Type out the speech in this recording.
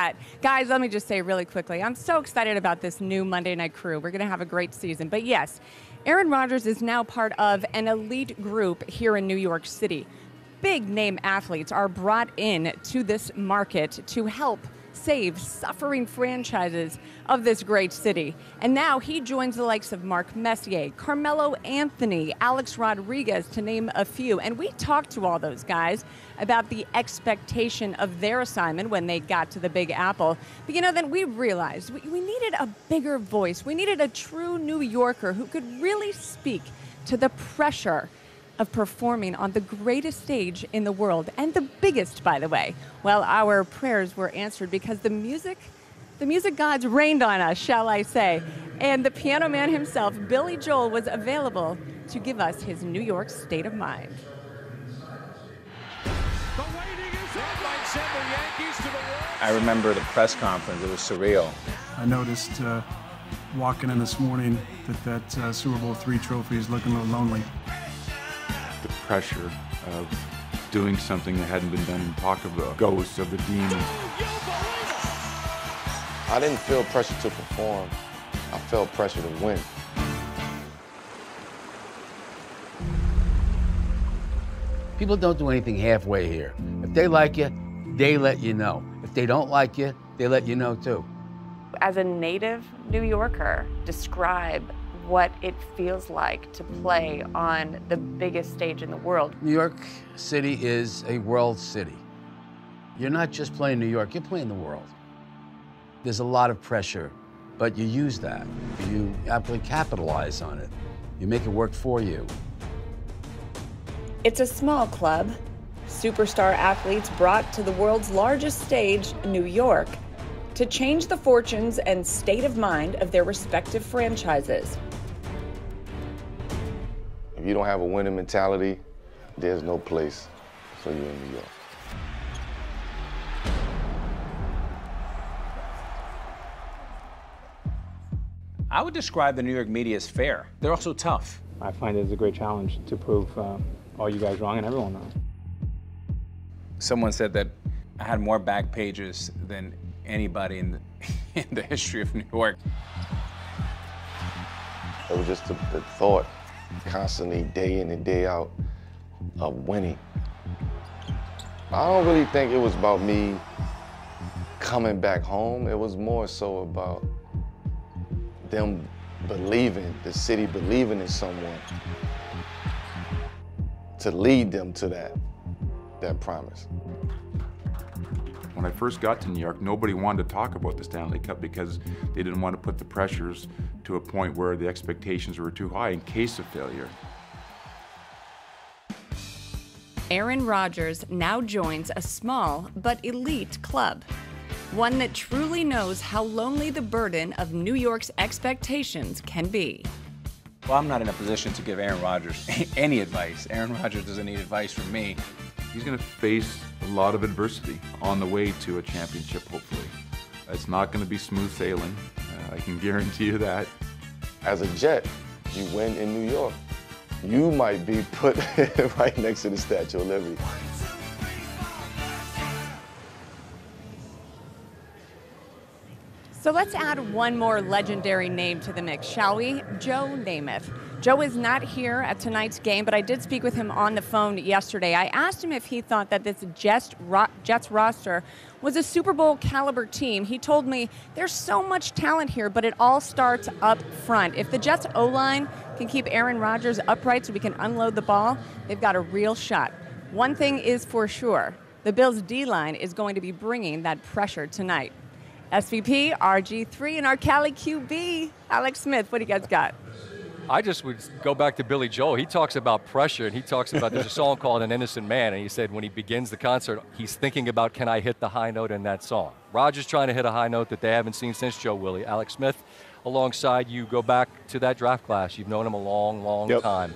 that. Guys, let me just say really quickly, I'm so excited about this new Monday Night Crew. We're going to have a great season. But yes, Aaron Rodgers is now part of an elite group here in New York City. Big name athletes are brought in to this market to help save suffering franchises of this great city. And now he joins the likes of Mark Messier, Carmelo Anthony, Alex Rodriguez, to name a few. And we talked to all those guys about the expectation of their assignment when they got to the Big Apple. But, then we realized we needed a bigger voice. We needed a true New Yorker who could really speak to the pressure of performing on the greatest stage in the world, and the biggest, by the way. Well, our prayers were answered because the music gods rained on us, shall I say. And the piano man himself, Billy Joel, was available to give us his New York state of mind. I remember the press conference. It was surreal. I noticed walking in this morning that Super Bowl III trophy is looking a little lonely. The pressure of doing something that hadn't been done and talk of the ghosts of the demons. I didn't feel pressure to perform. I felt pressure to win. People don't do anything halfway here. If they like you, they let you know. If they don't like you, they let you know too. As a native New Yorker, describe what it feels like to play on the biggest stage in the world. New York City is a world city. You're not just playing New York, you're playing the world. There's a lot of pressure, but you use that. You absolutely capitalize on it. You make it work for you. It's a small club. Superstar athletes brought to the world's largest stage, New York, to change the fortunes and state of mind of their respective franchises. If you don't have a winning mentality, there's no place for you in New York. I would describe the New York media as fair. They're also tough. I find it a great challenge to prove all you guys wrong and everyone wrong. Someone said that I had more back pages than anybody in the history of New York. It was just the thought constantly, day in and day out, of winning. I don't really think it was about me coming back home. It was more so about them believing, the city believing in someone to lead them to that promise. When I first got to New York, nobody wanted to talk about the Stanley Cup because they didn't want to put the pressures to a point where the expectations were too high in case of failure. Aaron Rodgers now joins a small but elite club, one that truly knows how lonely the burden of New York's expectations can be. Well, I'm not in a position to give Aaron Rodgers any advice. Aaron Rodgers doesn't need advice from me. He's going to face a lot of adversity on the way to a championship, hopefully. It's not going to be smooth sailing. I can guarantee you that. As a Jet, you win in New York. You might be put right next to the Statue of Liberty. So let's add one more legendary name to the mix, shall we? Joe Namath. Joe is not here at tonight's game, but I did speak with him on the phone yesterday. I asked him if he thought that this Jets roster was a Super Bowl caliber team. He told me there's so much talent here, but it all starts up front. If the Jets O-line can keep Aaron Rodgers upright so we can unload the ball, they've got a real shot. One thing is for sure, the Bills' D-line is going to be bringing that pressure tonight. SVP, RG3, and our Cali QB, Alex Smith. What do you guys got? I just would go back to Billy Joel. He talks about pressure, and he talks about, there's a song called An Innocent Man, and he said when he begins the concert, he's thinking about, can I hit the high note in that song? Rodgers trying to hit a high note that they haven't seen since Joe Willie. Alex Smith, alongside you, go back to that draft class. You've known him a long, long time.